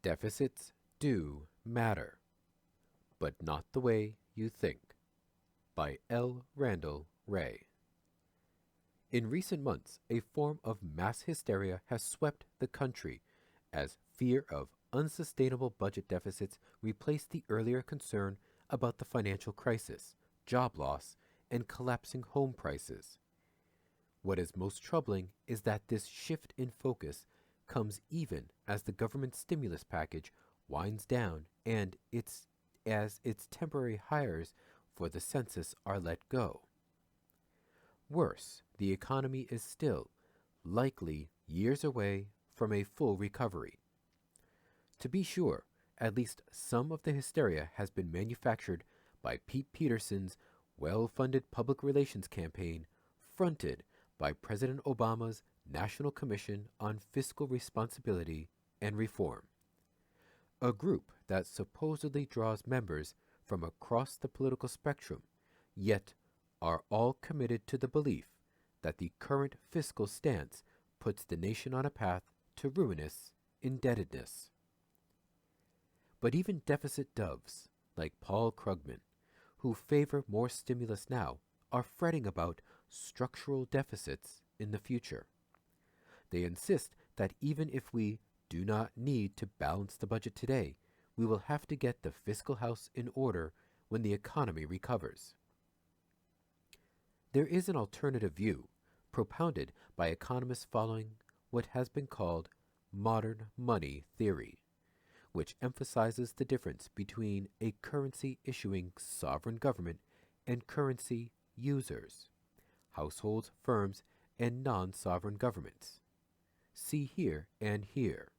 Deficits do matter, but not the way you think. By L. Randall Wray. In recent months, a form of mass hysteria has swept the country as fear of unsustainable budget deficits replaced the earlier concern about the financial crisis, job loss, and collapsing home prices. What is most troubling is that this shift in focus comes even as the government stimulus package winds down and its temporary hires for the census are let go. Worse, the economy is still, likely years away from a full recovery. To be sure, at least some of the hysteria has been manufactured by Pete Peterson's well-funded public relations campaign fronted by President Obama's National Commission on Fiscal Responsibility and Reform, a group that supposedly draws members from across the political spectrum, yet are all committed to the belief that the current fiscal stance puts the nation on a path to ruinous indebtedness. But even deficit doves, like Paul Krugman, who favor more stimulus now, are fretting about structural deficits in the future. They insist that even if we do not need to balance the budget today, we will have to get the fiscal house in order when the economy recovers. There is an alternative view, propounded by economists following what has been called modern money theory, which emphasizes the difference between a currency issuing sovereign government and currency users, households, firms, and non-sovereign governments. See here and here.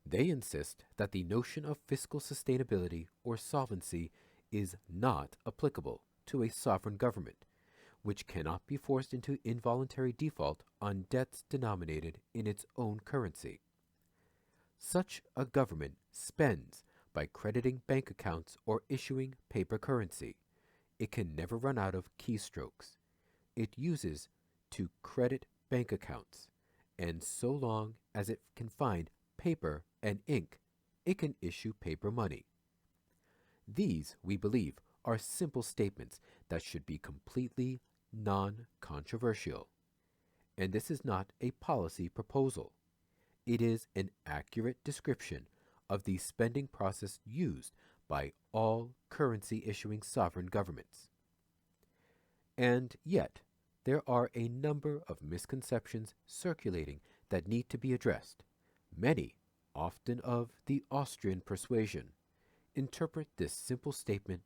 They insist that the notion of fiscal sustainability or solvency is not applicable to a sovereign government, which cannot be forced into involuntary default on debts denominated in its own currency. Such a government spends by crediting bank accounts or issuing paper currency. It can never run out of keystrokes. It uses to credit bank accounts, and so long as it can find paper and ink, it can issue paper money. These, we believe, are simple statements that should be completely non-controversial. And this is not a policy proposal. It is an accurate description of the spending process used by all currency-issuing sovereign governments. And yet, there are a number of misconceptions circulating that need to be addressed. Many, often of the Austrian persuasion, interpret this simple statement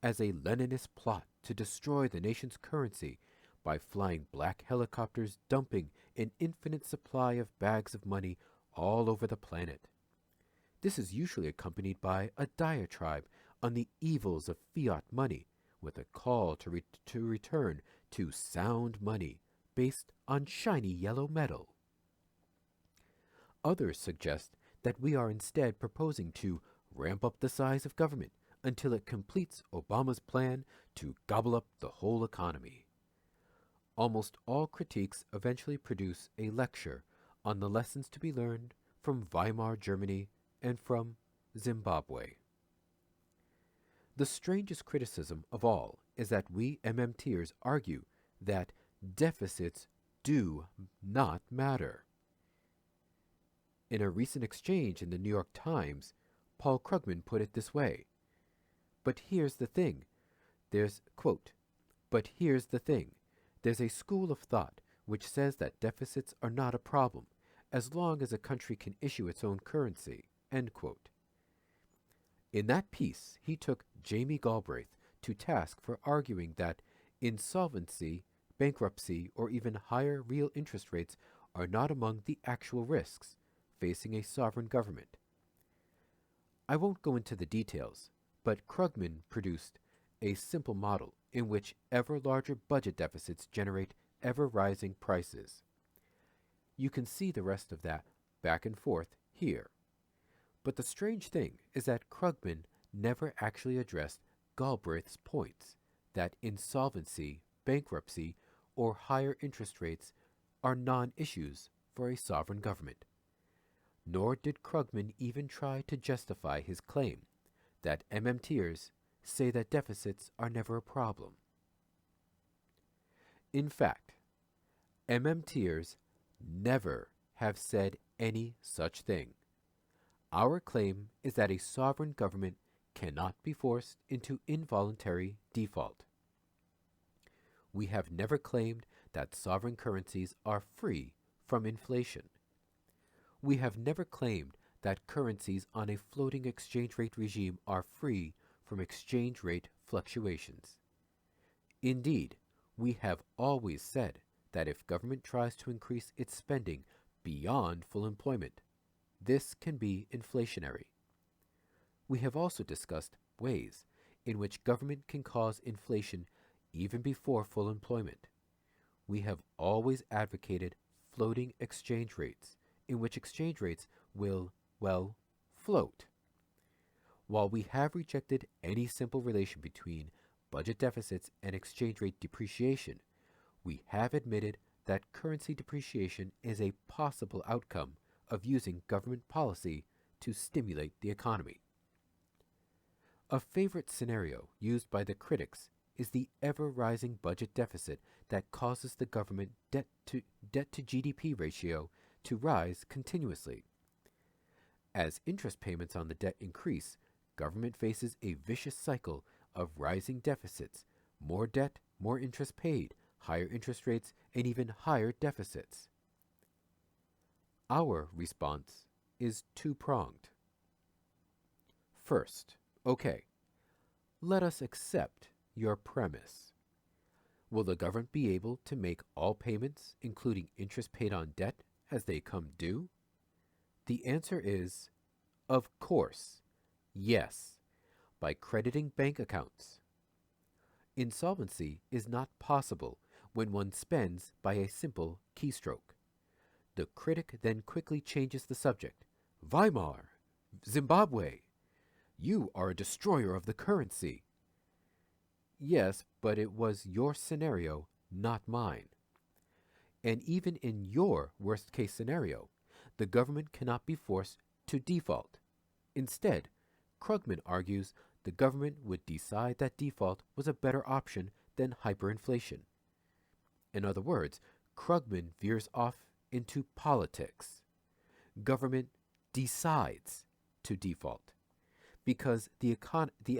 as a Leninist plot to destroy the nation's currency by flying black helicopters dumping an infinite supply of bags of money all over the planet. This is usually accompanied by a diatribe on the evils of fiat money, with a call to return to sound money based on shiny yellow metal. Others suggest that we are instead proposing to ramp up the size of government until it completes Obama's plan to gobble up the whole economy. Almost all critiques eventually produce a lecture on the lessons to be learned from Weimar Germany and from Zimbabwe. The strangest criticism of all is that we MMTers argue that deficits do not matter. In a recent exchange in the New York Times, Paul Krugman put it this way, but here's the thing, there's a school of thought which says that deficits are not a problem as long as a country can issue its own currency, end quote. In that piece, he took Jamie Galbraith to task for arguing that insolvency, bankruptcy, or even higher real interest rates are not among the actual risks facing a sovereign government. I won't go into the details, but Krugman produced a simple model in which ever larger budget deficits generate ever-rising prices. You can see the rest of that back and forth here. But the strange thing is that Krugman never actually addressed Galbraith's points that insolvency, bankruptcy, or higher interest rates are non-issues for a sovereign government. Nor did Krugman even try to justify his claim that MMTers say that deficits are never a problem. In fact, MMTers never have said any such thing. Our claim is that a sovereign government cannot be forced into involuntary default. We have never claimed that sovereign currencies are free from inflation. We have never claimed that currencies on a floating exchange rate regime are free from exchange rate fluctuations. Indeed, we have always said that if government tries to increase its spending beyond full employment, this can be inflationary. We have also discussed ways in which government can cause inflation even before full employment. We have always advocated floating exchange rates, in which exchange rates will, well, float. While we have rejected any simple relation between budget deficits and exchange rate depreciation, we have admitted that currency depreciation is a possible outcome of using government policy to stimulate the economy. A favorite scenario used by the critics is the ever-rising budget deficit that causes the government debt to GDP ratio to rise continuously. As interest payments on the debt increase, government faces a vicious cycle of rising deficits, more debt, more interest paid, higher interest rates, and even higher deficits. Our response is two-pronged. First, okay, let us accept your premise. Will the government be able to make all payments, including interest paid on debt, as they come due? The answer is, of course, yes, by crediting bank accounts. Insolvency is not possible when one spends by a simple keystroke. The critic then quickly changes the subject. Weimar, Zimbabwe, you are a destroyer of the currency. Yes, but it was your scenario, not mine. And even in your worst-case scenario, the government cannot be forced to default. Instead, Krugman argues the government would decide that default was a better option than hyperinflation. In other words, Krugman veers off into politics. Government decides to default because the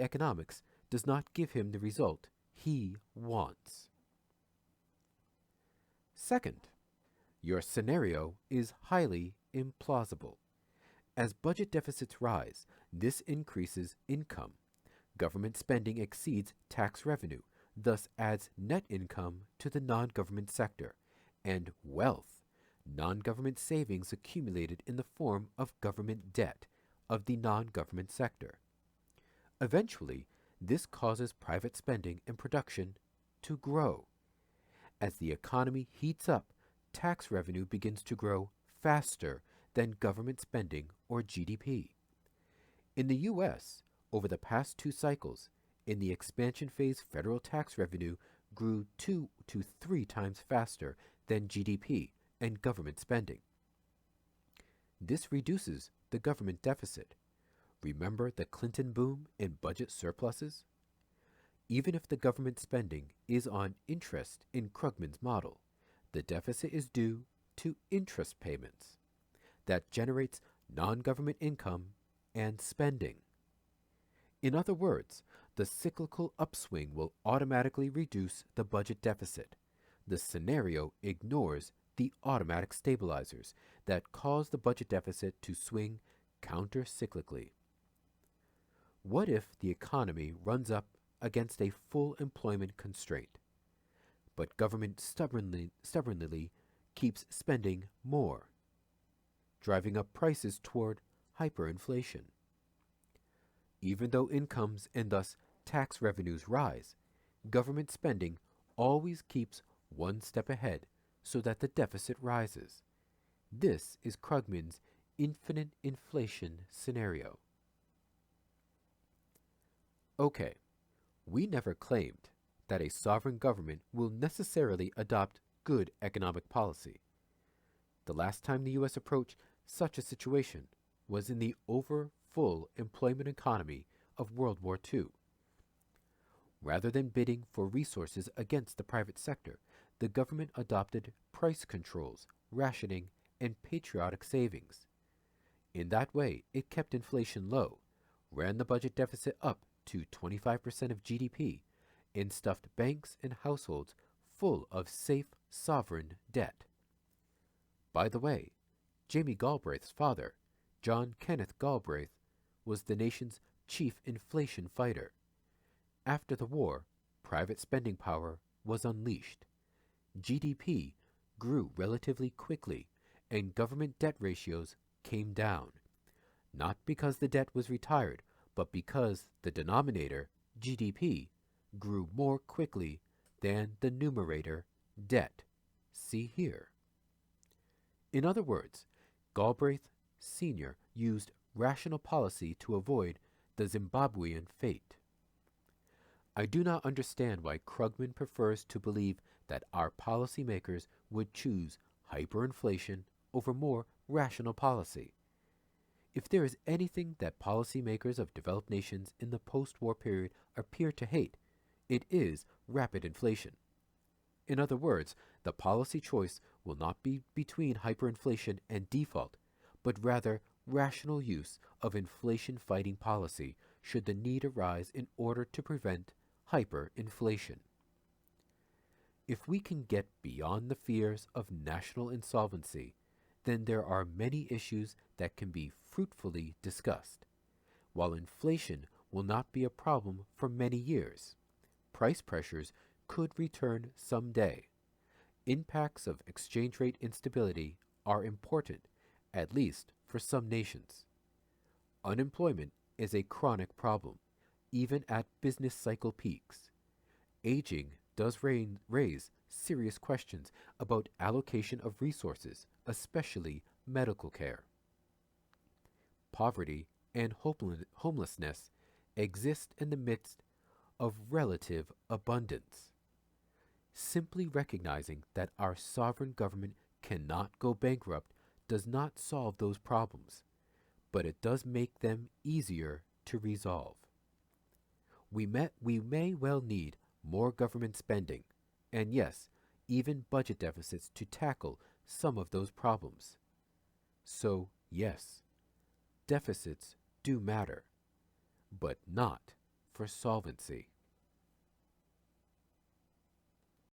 economics does not give him the result he wants. Second, your scenario is highly implausible. As budget deficits rise, this increases income. Government spending exceeds tax revenue, thus adds net income to the non-government sector, and wealth, non-government savings accumulated in the form of government debt of the non-government sector. Eventually, this causes private spending and production to grow. As the economy heats up, tax revenue begins to grow faster than government spending or GDP. In the U.S., over the past 2 cycles, in the expansion phase, federal tax revenue grew 2 to 3 times faster than GDP and government spending. This reduces the government deficit. Remember the Clinton boom in budget surpluses? Even if the government spending is on interest in Krugman's model, the deficit is due to interest payments. That generates non-government income and spending. In other words, the cyclical upswing will automatically reduce the budget deficit. The scenario ignores the automatic stabilizers that cause the budget deficit to swing counter-cyclically. What if the economy runs up against a full employment constraint, but government stubbornly keeps spending more, driving up prices toward hyperinflation? Even though incomes and thus tax revenues rise, government spending always keeps one step ahead so that the deficit rises. This is Krugman's infinite inflation scenario. Okay, we never claimed that a sovereign government will necessarily adopt good economic policy. The last time the U.S. approached Such a situation was in the over full employment economy of World War II. Rather than bidding for resources against the private sector, the government adopted price controls, rationing, and patriotic savings. In that way, it kept inflation low, ran the budget deficit up to 25% of GDP, and stuffed banks and households full of safe sovereign debt. By the way, Jamie Galbraith's father, John Kenneth Galbraith, was the nation's chief inflation fighter. After the war, private spending power was unleashed. GDP grew relatively quickly, and government debt ratios came down, not because the debt was retired, but because the denominator, GDP, grew more quickly than the numerator, debt. See here. In other words, Galbraith Sr. used rational policy to avoid the Zimbabwean fate. I do not understand why Krugman prefers to believe that our policymakers would choose hyperinflation over more rational policy. If there is anything that policymakers of developed nations in the post-war period appear to hate, it is rapid inflation. In other words, the policy choice will not be between hyperinflation and default, but rather rational use of inflation-fighting policy should the need arise in order to prevent hyperinflation. If we can get beyond the fears of national insolvency, then there are many issues that can be fruitfully discussed. While inflation will not be a problem for many years, price pressures could return someday. Impacts of exchange rate instability are important, at least for some nations. Unemployment is a chronic problem, even at business cycle peaks. Aging does raise serious questions about allocation of resources, especially medical care. Poverty and homelessness exist in the midst of relative abundance. Simply recognizing that our sovereign government cannot go bankrupt does not solve those problems, but it does make them easier to resolve. We may well need more government spending, and yes, even budget deficits to tackle some of those problems. So, yes, deficits do matter, but not for solvency.